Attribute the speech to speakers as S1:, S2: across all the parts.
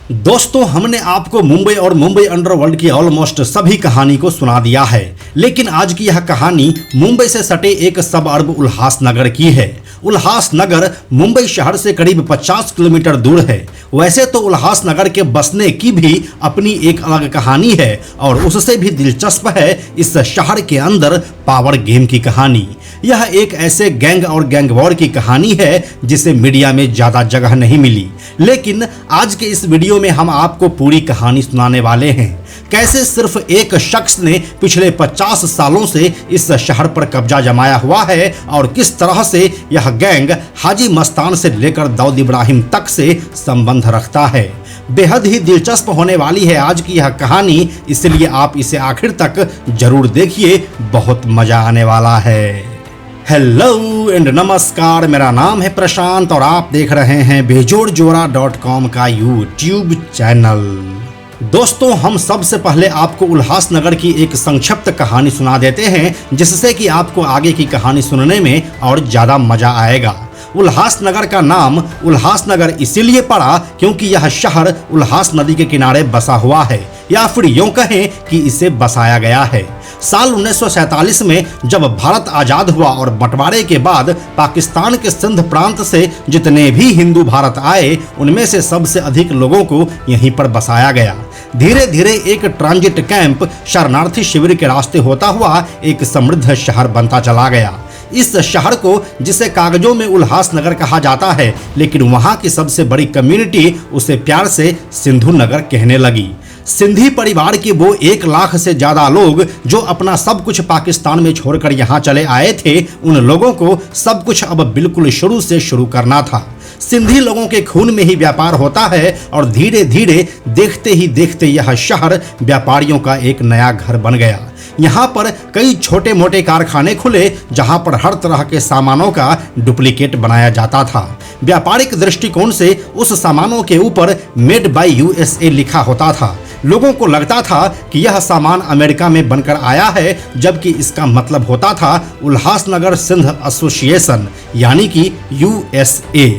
S1: दोस्तों, हमने आपको मुंबई और मुंबई अंडरवर्ल्ड की ऑलमोस्ट सभी कहानी को सुना दिया है, लेकिन आज की यह कहानी मुंबई से सटे एक सबअर्ब उल्हासनगर की है। उल्हासनगर मुंबई शहर से करीब 50 किलोमीटर दूर है। वैसे तो उल्हासनगर के बसने की भी अपनी एक अलग कहानी है और उससे भी दिलचस्प है इस शहर के अंदर पावर गेम की कहानी। यह एक ऐसे गैंग और गैंग वॉर की कहानी है जिसे मीडिया में ज्यादा जगह नहीं मिली, लेकिन आज के इस वीडियो में हम आपको पूरी कहानी सुनाने वाले हैं। कैसे सिर्फ एक शख्स ने पिछले 50 सालों से इस शहर पर कब्जा जमाया हुआ है और किस तरह से यह गैंग हाजी मस्तान से लेकर दाऊद इब्राहिम तक से संबंध रखता है। बेहद ही दिलचस्प होने वाली है आज की यह कहानी, इसलिए आप इसे आखिर तक जरूर देखिए, बहुत मजा आने वाला है। हेलो एंड नमस्कार, मेरा नाम है प्रशांत और आप देख रहे हैं बेजोड़जोरा.com का यूट्यूब चैनल। दोस्तों, हम सबसे पहले आपको उल्हासनगर की एक संक्षिप्त कहानी सुना देते हैं, जिससे कि आपको आगे की कहानी सुनने में और ज़्यादा मजा आएगा। उल्हासनगर का नाम उल्हासनगर इसीलिए पड़ा क्योंकि यह शहर उल्हास नदी के किनारे बसा हुआ है, या फिर यूं कहें कि इसे बसाया गया है। साल 1947 में जब भारत आज़ाद हुआ और बंटवारे के बाद पाकिस्तान के सिंध प्रांत से जितने भी हिंदू भारत आए, उनमें से सबसे अधिक लोगों को यहीं पर बसाया गया। धीरे धीरे एक ट्रांजिट कैंप शरणार्थी शिविर के रास्ते होता हुआ एक समृद्ध शहर बनता चला गया। इस शहर को, जिसे कागजों में उल्हासनगर कहा जाता है, लेकिन वहाँ की सबसे बड़ी कम्युनिटी उसे प्यार से सिंधु नगर कहने लगी। सिंधी परिवार के वो 1 लाख से ज्यादा लोग जो अपना सब कुछ पाकिस्तान में छोड़कर यहाँ चले आए थे, उन लोगों को सब कुछ अब बिल्कुल शुरू से शुरू करना था। सिंधी लोगों के खून में ही व्यापार होता है और धीरे धीरे देखते ही देखते यह शहर व्यापारियों का एक नया घर बन गया। यहाँ पर कई छोटे मोटे कारखाने खुले जहाँ पर हर तरह के सामानों का डुप्लीकेट बनाया जाता था। व्यापारिक दृष्टिकोण से उस सामानों के ऊपर मेड बाय USA लिखा होता था। लोगों को लगता था कि यह सामान अमेरिका में बनकर आया है, जबकि इसका मतलब होता था उल्हासनगर सिंध एसोसिएशन, यानी कि USA।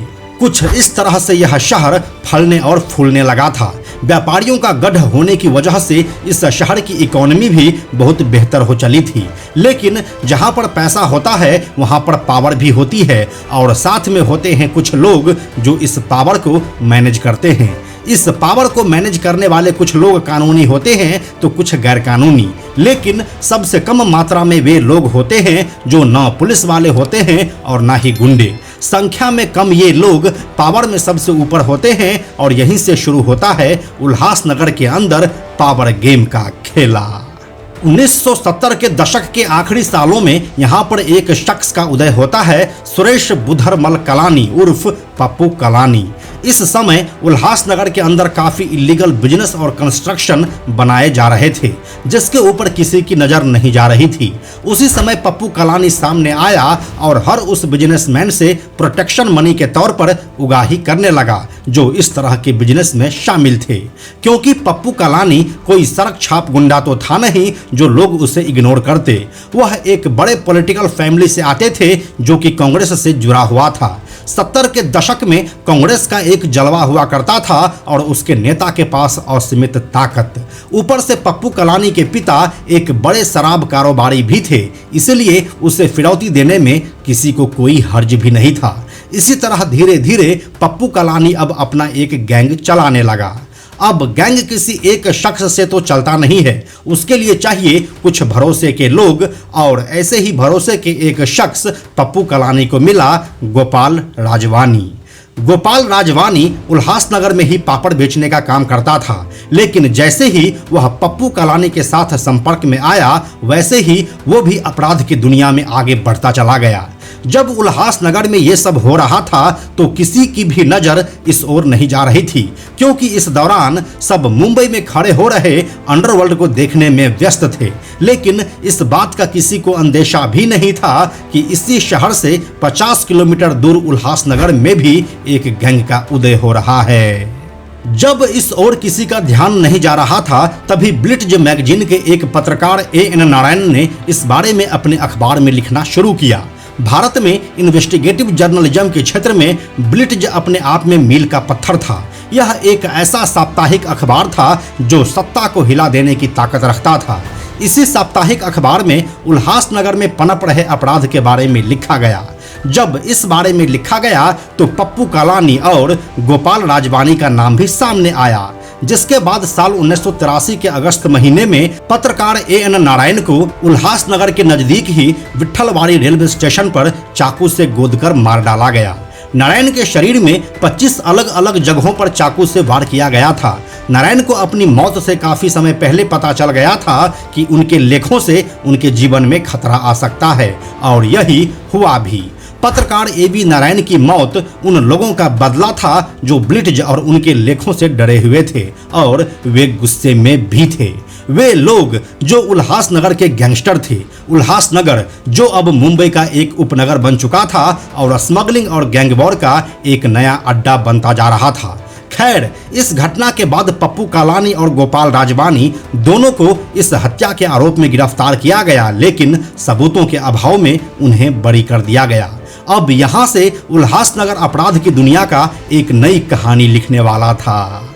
S1: कुछ इस तरह से यह शहर फलने और फूलने लगा था। व्यापारियों का गढ़ होने की वजह से इस शहर की इकोनॉमी भी बहुत बेहतर हो चली थी, लेकिन जहां पर पैसा होता है वहां पर पावर भी होती है और साथ में होते हैं कुछ लोग जो इस पावर को मैनेज करते हैं। इस पावर को मैनेज करने वाले कुछ लोग कानूनी होते हैं तो कुछ गैर कानूनी, लेकिन सबसे कम मात्रा में वे लोग होते हैं जो ना पुलिस वाले होते हैं और ना ही गुंडे। संख्या में कम ये लोग पावर में सबसे ऊपर होते हैं और यहीं से शुरू होता है उल्हासनगर के अंदर पावर गेम का खेला। 1970 के दशक के आखिरी सालों में यहाँ पर एक शख्स का उदय होता है, सुरेश बुधरमल कलानी उर्फ पप्पू कलानी। इस समय उल्हासनगर के अंदर काफ़ी इलीगल बिजनेस और कंस्ट्रक्शन बनाए जा रहे थे, जिसके ऊपर किसी की नज़र नहीं जा रही थी। उसी समय पप्पू कलानी सामने आया और हर उस बिजनेसमैन से प्रोटेक्शन मनी के तौर पर उगाही करने लगा जो इस तरह के बिजनेस में शामिल थे। क्योंकि पप्पू कलानी कोई सड़क छाप गुंडा तो था नहीं जो लोग उसे इग्नोर करते। वह एक बड़े पॉलिटिकल फैमिली से आते थे जो कि कांग्रेस से जुड़ा हुआ था। 70 के दशक में कांग्रेस का एक जलवा हुआ करता था और उसके नेता के पास असीमित ताकत। ऊपर से पप्पू कलानी के पिता एक बड़े शराब कारोबारी भी थे, इसलिए उसे फिरौती देने में किसी को कोई हर्ज भी नहीं था। इसी तरह धीरे धीरे पप्पू कलानी अब अपना एक गैंग चलाने लगा। अब गैंग किसी एक शख्स से तो चलता नहीं है, उसके लिए चाहिए कुछ भरोसे के लोग, और ऐसे ही भरोसे के एक शख्स पप्पू कलानी को मिला, गोपाल राजवानी। गोपाल राजवानी उल्हासनगर में ही पापड़ बेचने का काम करता था, लेकिन जैसे ही वह पप्पू कलानी के साथ संपर्क में आया, वैसे ही वो भी अपराध की दुनिया में आगे बढ़ता चला गया। जब उल्हासनगर में ये सब हो रहा था तो किसी की भी नज़र इस ओर नहीं जा रही थी, क्योंकि इस दौरान सब मुंबई में खड़े हो रहे अंडरवर्ल्ड को देखने में व्यस्त थे। लेकिन इस बात का किसी को अंदेशा भी नहीं था कि इसी शहर से 50 किलोमीटर दूर उल्हासनगर में भी एक गैंग का उदय हो रहा है। जब इस ओर किसी का ध्यान नहीं जा रहा था, तभी ब्लिट्ज मैगजीन के एक पत्रकार A.N. नारायण ने इस बारे में अपने अखबार में लिखना शुरू किया। भारत में इन्वेस्टिगेटिव जर्नलिज्म के क्षेत्र में ब्लिट्ज अपने आप में मील का पत्थर था। यह एक ऐसा साप्ताहिक अखबार था जो सत्ता को हिला देने की ताकत रखता था। इसी साप्ताहिक अखबार में उल्हासनगर में पनप रहे अपराध के बारे में लिखा गया। जब इस बारे में लिखा गया तो पप्पू कालानी और गोपाल राजवानी का नाम भी सामने आया, जिसके बाद साल 1983 के अगस्त महीने में पत्रकार A.N. नारायण को उल्हासनगर के नजदीक ही विट्ठलवाड़ी रेलवे स्टेशन पर चाकू से गोदकर मार डाला गया। नारायण के शरीर में 25 अलग अलग जगहों पर चाकू से वार किया गया था। नारायण को अपनी मौत से काफी समय पहले पता चल गया था कि उनके लेखों से उनके जीवन में खतरा आ सकता है, और यही हुआ भी। पत्रकार A.B. नारायण की मौत उन लोगों का बदला था जो ब्लिट्ज और उनके लेखों से डरे हुए थे और वे गुस्से में भी थे। वे लोग जो उल्हासनगर के गैंगस्टर थे। उल्हासनगर जो अब मुंबई का एक उपनगर बन चुका था और स्मगलिंग और गैंगवॉर का एक नया अड्डा बनता जा रहा था। खैर, इस घटना के बाद पप्पू कालानी और गोपाल राजवानी दोनों को इस हत्या के आरोप में गिरफ्तार किया गया, लेकिन सबूतों के अभाव में उन्हें बरी कर दिया गया। अब यहाँ से उल्हासनगर अपराध की दुनिया का एक नई कहानी लिखने वाला था।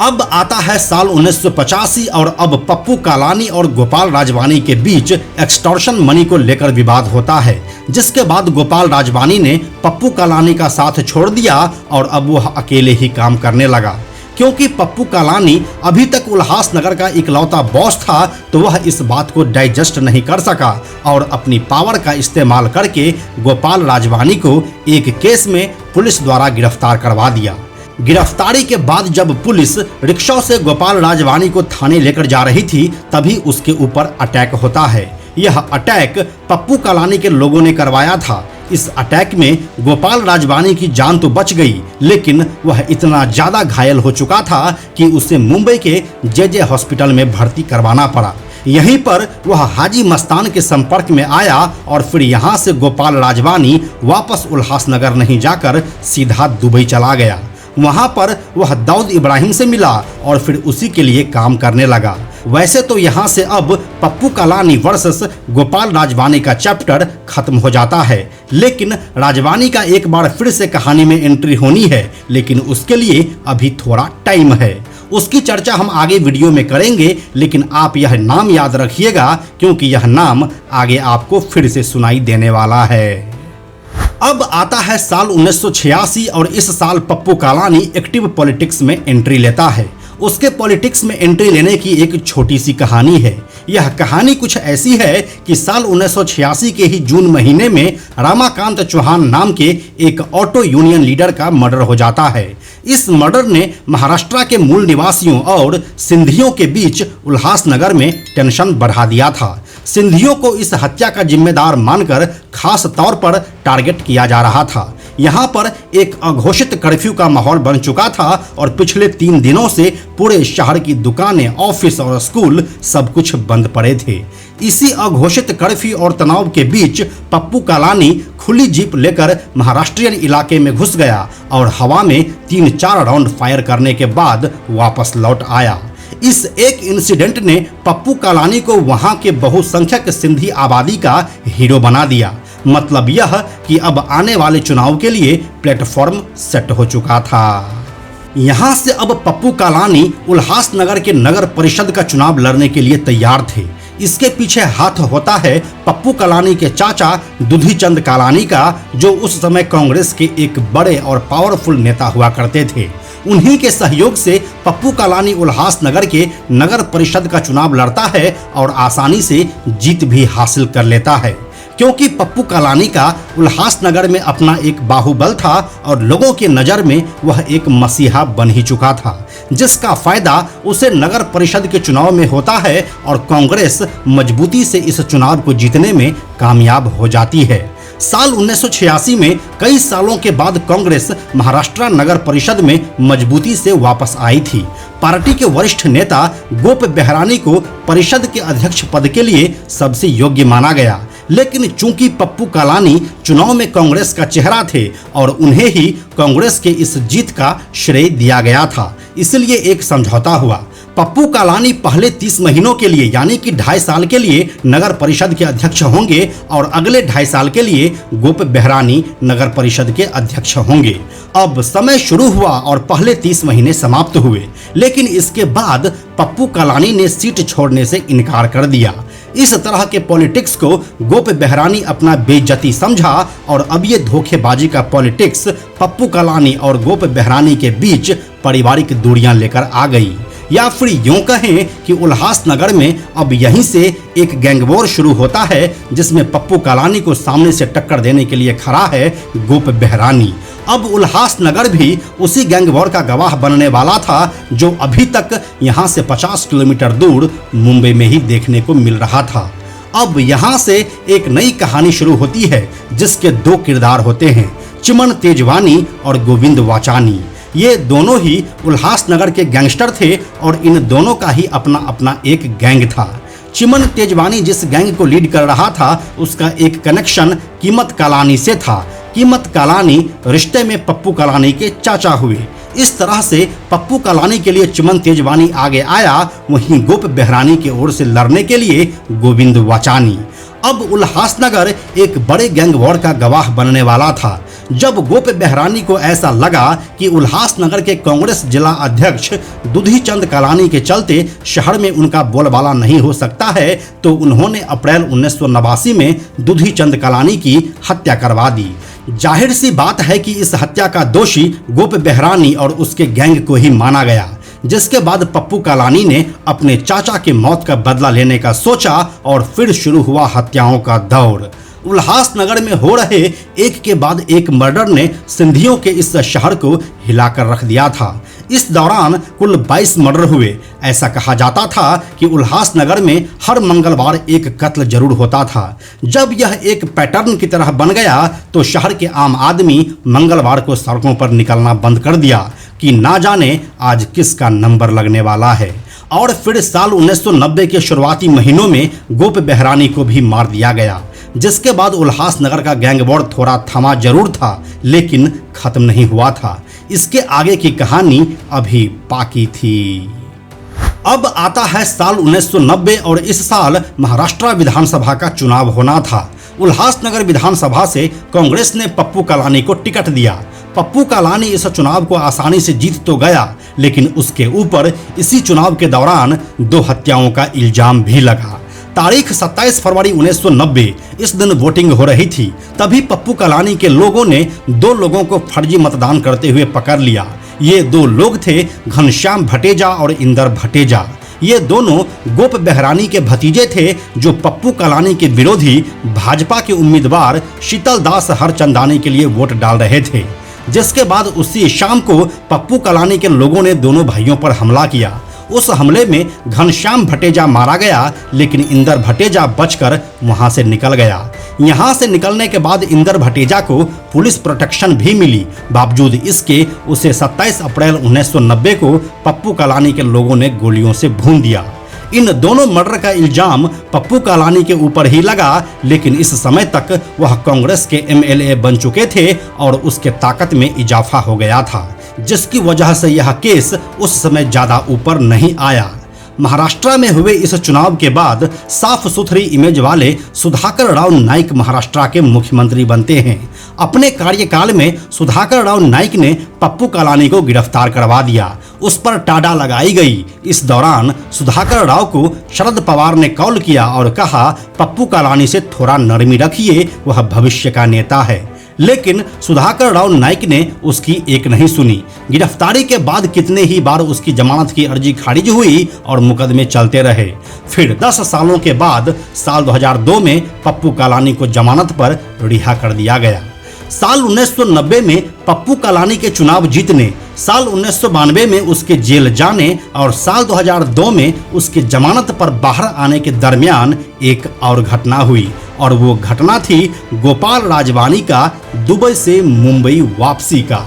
S1: अब आता है साल 1985 और अब पप्पू कालानी और गोपाल राजवानी के बीच एक्सटॉर्शन मनी को लेकर विवाद होता है, जिसके बाद गोपाल राजवानी ने पप्पू कालानी का साथ छोड़ दिया और अब वह अकेले ही काम करने लगा। क्योंकि पप्पू कालानी अभी तक उल्हासनगर का इकलौता बॉस था, तो वह इस बात को डाइजेस्ट नहीं कर सका और अपनी पावर का इस्तेमाल करके गोपाल राजवानी को एक केस में पुलिस द्वारा गिरफ्तार करवा दिया। गिरफ्तारी के बाद जब पुलिस रिक्शा से गोपाल राजवानी को थाने लेकर जा रही थी, तभी उसके ऊपर अटैक होता है। यह अटैक पप्पू कालानी के लोगों ने करवाया था। इस अटैक में गोपाल राजवानी की जान तो बच गई, लेकिन वह इतना ज्यादा घायल हो चुका था कि उसे मुंबई के JJ हॉस्पिटल में भर्ती करवाना पड़ा। यहीं पर वह हाजी मस्तान के संपर्क में आया और फिर यहाँ से गोपाल राजवानी वापस उल्हासनगर नहीं जाकर सीधा दुबई चला गया। वहां पर वह दाऊद इब्राहिम से मिला और फिर उसी के लिए काम करने लगा। वैसे तो यहाँ से अब पप्पू कालानी वर्सेस गोपाल राजवानी का चैप्टर खत्म हो जाता है, लेकिन राजवानी का एक बार फिर से कहानी में एंट्री होनी है, लेकिन उसके लिए अभी थोड़ा टाइम है। उसकी चर्चा हम आगे वीडियो में करेंगे, लेकिन आप यह नाम याद रखिएगा क्योंकि यह नाम आगे आपको फिर से सुनाई देने वाला है। अब आता है साल 1986 और इस साल पप्पू कालानी एक्टिव पॉलिटिक्स में एंट्री लेता है। उसके पॉलिटिक्स में एंट्री लेने की एक छोटी सी कहानी है। यह कहानी कुछ ऐसी है कि साल 1986 के ही जून महीने में रामाकांत चौहान नाम के एक ऑटो यूनियन लीडर का मर्डर हो जाता है। इस मर्डर ने महाराष्ट्र के मूल निवासियों और सिंधियों के बीच उल्हासनगर में टेंशन बढ़ा दिया था। सिंधियों को इस हत्या का जिम्मेदार मानकर खास तौर पर टारगेट किया जा रहा था। यहाँ पर एक अघोषित कर्फ्यू का माहौल बन चुका था और पिछले 3 दिनों से पूरे शहर की दुकानें, ऑफिस और स्कूल सब कुछ बंद पड़े थे। इसी अघोषित कर्फ्यू और तनाव के बीच पप्पू कालानी खुली जीप लेकर महाराष्ट्रियन इलाके में घुस गया और हवा में 3-4 राउंड फायर करने के बाद वापस लौट आया। इस एक इंसिडेंट ने पप्पू कालानी को वहां के बहुसंख्यक सिंधी आबादी का हीरो बना दिया। मतलब यह कि अब आने वाले चुनाव के लिए प्लेटफॉर्म सेट हो चुका था। यहाँ से अब पप्पू कालानी उल्हासनगर के नगर परिषद का चुनाव लड़ने के लिए तैयार थे। इसके पीछे हाथ होता है पप्पू कालानी के चाचा दुधीचंद कालानी का, जो उस समय कांग्रेस के एक बड़े और पावरफुल नेता हुआ करते थे। उन्हीं के सहयोग से पप्पू कालानी उल्हासनगर के नगर परिषद का चुनाव लड़ता है और आसानी से जीत भी हासिल कर लेता है, क्योंकि पप्पू कालानी का उल्हासनगर में अपना एक बाहुबल था और लोगों की नज़र में वह एक मसीहा बन ही चुका था, जिसका फायदा उसे नगर परिषद के चुनाव में होता है और कांग्रेस मजबूती से इस चुनाव को जीतने में कामयाब हो जाती है। साल 1986 में कई सालों के बाद कांग्रेस महाराष्ट्र नगर परिषद में मजबूती से वापस आई थी। पार्टी के वरिष्ठ नेता गोप बेहरानी को परिषद के अध्यक्ष पद के लिए सबसे योग्य माना गया, लेकिन चूंकि पप्पू कालानी चुनाव में कांग्रेस का चेहरा थे और उन्हें ही कांग्रेस के इस जीत का श्रेय दिया गया था, इसलिए एक समझौता हुआ। पप्पू कालानी पहले 30 महीनों के लिए यानी कि 2.5 साल के लिए नगर परिषद के अध्यक्ष होंगे और अगले 2.5 साल के लिए गोप बेहरानी नगर परिषद के अध्यक्ष होंगे। अब समय शुरू हुआ और पहले 30 महीने समाप्त हुए, लेकिन इसके बाद पप्पू कालानी ने सीट छोड़ने से इनकार कर दिया। इस तरह के पॉलिटिक्स को गोप बेहरानी अपना बेइज्जती समझा और अब ये धोखेबाजी का पॉलिटिक्स पप्पू कालानी और गोप बेहरानी के बीच पारिवारिक दूरियां लेकर आ गई। या फिर यूं कहें कि उल्हासनगर में अब यहीं से एक गैंग वॉर शुरू होता है, जिसमें पप्पू कालानी को सामने से टक्कर देने के लिए खड़ा है गोप बेहरानी। अब उल्हासनगर भी उसी गैंग वॉर का गवाह बनने वाला था, जो अभी तक यहाँ से 50 किलोमीटर दूर मुंबई में ही देखने को मिल रहा था। अब यहाँ से एक नई कहानी शुरू होती है, जिसके 2 किरदार होते हैं, चिमन तेजवानी और गोविंद वाचानी। ये दोनों ही उल्हासनगर के गैंगस्टर थे और इन दोनों का ही अपना अपना एक गैंग था। चिमन तेजवानी जिस गैंग को लीड कर रहा था, उसका एक कनेक्शन कीमत कालानी से था। कीमत कालानी रिश्ते में पप्पू कालानी के चाचा हुए। इस तरह से पप्पू कालानी के लिए चिमन तेजवानी आगे आया, वहीं गोप बेहरानी की ओर से लड़ने के लिए गोविंद वाचानी। अब उल्हासनगर एक बड़े गैंग वॉर का गवाह बनने वाला था। जब गोप बेहरानी को ऐसा लगा कि उल्हासनगर के कांग्रेस जिला अध्यक्ष दुधीचंद कालानी के चलते शहर में उनका बोलबाला नहीं हो सकता है, तो उन्होंने अप्रैल 1989 में दुधीचंद कालानी की हत्या करवा दी। जाहिर सी बात है कि इस हत्या का दोषी गोप बेहरानी और उसके गैंग को ही माना गया, जिसके बाद पप्पू कालानी ने अपने चाचा की मौत का बदला लेने का सोचा और फिर शुरू हुआ हत्याओं का दौर। उल्हासनगर में हो रहे एक के बाद एक मर्डर ने सिंधियों के इस शहर को हिलाकर रख दिया था। इस दौरान कुल 22 मर्डर हुए। ऐसा कहा जाता था कि उल्हासनगर में हर मंगलवार एक कत्ल जरूर होता था। जब यह एक पैटर्न की तरह बन गया तो शहर के आम आदमी मंगलवार को सड़कों पर निकलना बंद कर दिया कि ना जाने आज किसका नंबर लगने वाला है। और फिर साल 1990 के शुरुआती महीनों में गोप बेहरानी को भी मार दिया गया, जिसके बाद उल्हासनगर का गैंग वॉर थोड़ा थमा जरूर था, लेकिन खत्म नहीं हुआ था। इसके आगे की कहानी अभी बाकी थी। अब आता है साल 1990 और इस साल महाराष्ट्र विधानसभा का चुनाव होना था। उल्हासनगर विधानसभा से कांग्रेस ने पप्पू कालानी को टिकट दिया। पप्पू कालानी इस चुनाव को आसानी से जीत तो गया, लेकिन उसके ऊपर इसी चुनाव के दौरान 2 हत्याओं का इल्जाम भी लगा। तारीख 27 फरवरी 1990 इस दिन वोटिंग हो रही थी। तभी पप्पू कालानी के लोगों ने 2 लोगों को फर्जी मतदान करते हुए पकड़ लिया। ये 2 लोग थे घनश्याम भटेजा और इंदर भटेजा। ये दोनों गोप बेहरानी के भतीजे थे, जो पप्पू कालानी के विरोधी भाजपा के उम्मीदवार शीतल दास हरचंदानी के लिए वोट डाल रहे थे। जिसके बाद उसी शाम को पप्पू कालानी के लोगों ने दोनों भाइयों पर हमला किया। उस हमले में घनश्याम भटेजा मारा गया, लेकिन इंदर भटेजा बचकर वहां से निकल गया। यहां से निकलने के बाद इंदर भटेजा को पुलिस प्रोटेक्शन भी मिली। बावजूद इसके उसे 27 अप्रैल 1990 को पप्पू कालानी के लोगों ने गोलियों से भून दिया। इन दोनों मर्डर का इल्जाम पप्पू कालानी के ऊपर ही लगा, लेकिन इस समय तक वह कांग्रेस के एमएलए बन चुके थे और उसके ताकत में इजाफा हो गया था, जिसकी वजह से यह केस उस समय ज्यादा ऊपर नहीं आया। महाराष्ट्र में हुए इस चुनाव के बाद साफ सुथरी इमेज वाले सुधाकर राव नाईक महाराष्ट्र के मुख्यमंत्री बनते हैं। अपने कार्यकाल में सुधाकर राव नाईक ने पप्पू कालानी को गिरफ्तार करवा दिया। उस पर टाडा लगाई गई। इस दौरान सुधाकर राव को शरद पवार ने कॉल किया और कहा, पप्पू कालानी से थोड़ा नरमी रखिए, वह भविष्य का नेता है। लेकिन सुधाकर राव नाईक ने उसकी एक नहीं सुनी। गिरफ्तारी के बाद कितने ही बार उसकी जमानत की अर्जी खारिज हुई और मुकदमे चलते रहे। फिर 10 सालों के बाद साल 2002 में पप्पू कालानी को जमानत पर रिहा कर दिया गया। साल 1990 में पप्पू कालानी के चुनाव जीतने, साल 1992 में उसके जेल जाने और साल 2002 में उसके जमानत पर बाहर आने के दरमियान एक और घटना हुई, और वो घटना थी गोपाल राजवानी का दुबई से मुंबई वापसी का।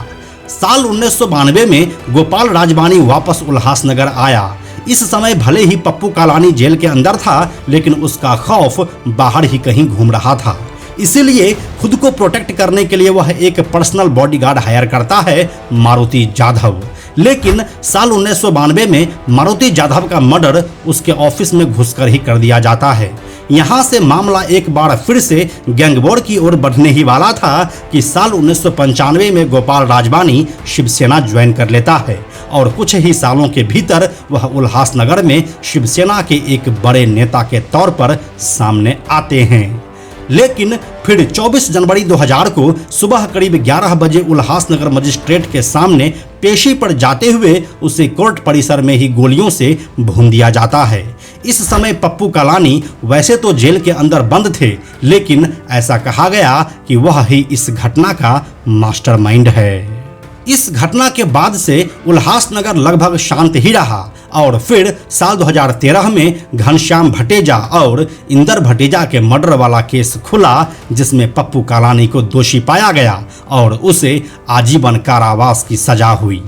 S1: साल 1992 में गोपाल राजवानी वापस उल्हासनगर आया। इस समय भले ही पप्पू कालानी जेल के अंदर था, लेकिन उसका खौफ बाहर ही कहीं घूम रहा था। इसीलिए खुद को प्रोटेक्ट करने के लिए वह एक पर्सनल बॉडीगार्ड हायर करता है, मारुति जाधव। लेकिन साल 1992 में मारुति जाधव का मर्डर उसके ऑफिस में घुसकर ही कर दिया जाता है। यहाँ से मामला एक बार फिर से गैंगवॉर की ओर बढ़ने ही वाला था कि साल 1995 में गोपाल राजवानी शिवसेना ज्वाइन कर लेता है और कुछ ही सालों के भीतर वह उल्हासनगर में शिवसेना के एक बड़े नेता के तौर पर सामने आते हैं। लेकिन फिर 24 जनवरी 2000 को सुबह करीब 11 बजे उल्हासनगर मजिस्ट्रेट के सामने पेशी पर जाते हुए उसे कोर्ट परिसर में ही गोलियों से भून दिया जाता है। इस समय पप्पू कालानी वैसे तो जेल के अंदर बंद थे, लेकिन ऐसा कहा गया कि वह ही इस घटना का मास्टरमाइंड है। इस घटना के बाद से उल्हासनगर लगभग शांत ही रहा और फिर साल 2013 में घनश्याम भटेजा और इंदर भटेजा के मर्डर वाला केस खुला, जिसमें पप्पू कालानी को दोषी पाया गया और उसे आजीवन कारावास की सजा हुई।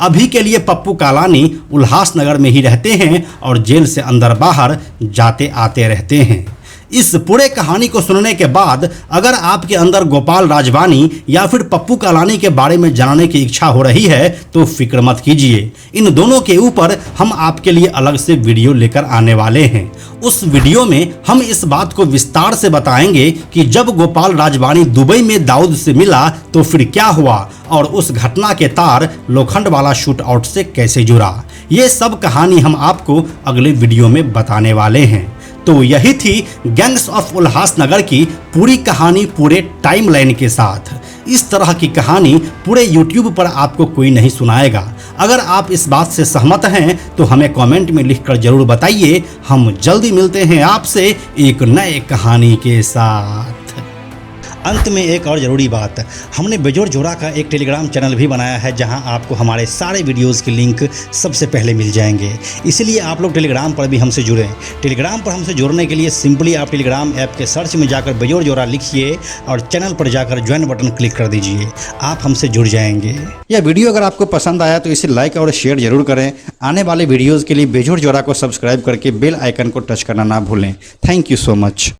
S1: अभी के लिए पप्पू कालानी उल्हासनगर में ही रहते हैं और जेल से अंदर बाहर जाते आते रहते हैं। इस पूरे कहानी को सुनने के बाद अगर आपके अंदर गोपाल राजवानी या फिर पप्पू कालानी के बारे में जानने की इच्छा हो रही है तो फिक्र मत कीजिए। इन दोनों के ऊपर हम आपके लिए अलग से वीडियो लेकर आने वाले हैं। उस वीडियो में हम इस बात को विस्तार से बताएंगे कि जब गोपाल राजवानी दुबई में दाऊद से मिला तो फिर क्या हुआ और उस घटना के तार लोखंड वाला शूट आउट से कैसे जुड़ा। ये सब कहानी हम आपको अगले वीडियो में बताने वाले हैं। तो यही थी गैंग्स ऑफ उल्हासनगर की पूरी कहानी पूरे टाइमलाइन के साथ। इस तरह की कहानी पूरे YouTube पर आपको कोई नहीं सुनाएगा। अगर आप इस बात से सहमत हैं तो हमें कमेंट में लिखकर जरूर बताइए। हम जल्दी मिलते हैं आपसे एक नए कहानी के साथ। अंत में एक और ज़रूरी बात, हमने बेजोड़ जोड़ा का एक टेलीग्राम चैनल भी बनाया है जहां आपको हमारे सारे वीडियोस के लिंक सबसे पहले मिल जाएंगे। इसलिए आप लोग टेलीग्राम पर भी हमसे जुड़ें। टेलीग्राम पर हमसे जुड़ने के लिए सिंपली आप टेलीग्राम ऐप के सर्च में जाकर बेजोड़ जोड़ा लिखिए और चैनल पर जाकर ज्वाइन बटन क्लिक कर दीजिए। आप हमसे जुड़ जाएंगे। यह वीडियो अगर आपको पसंद आया तो इसे लाइक और शेयर जरूर करें। आने वाले वीडियोज़ के लिए बेजोड़ जोड़ा को सब्सक्राइब करके बेल आइकन को टच करना ना भूलें। Thank you so much.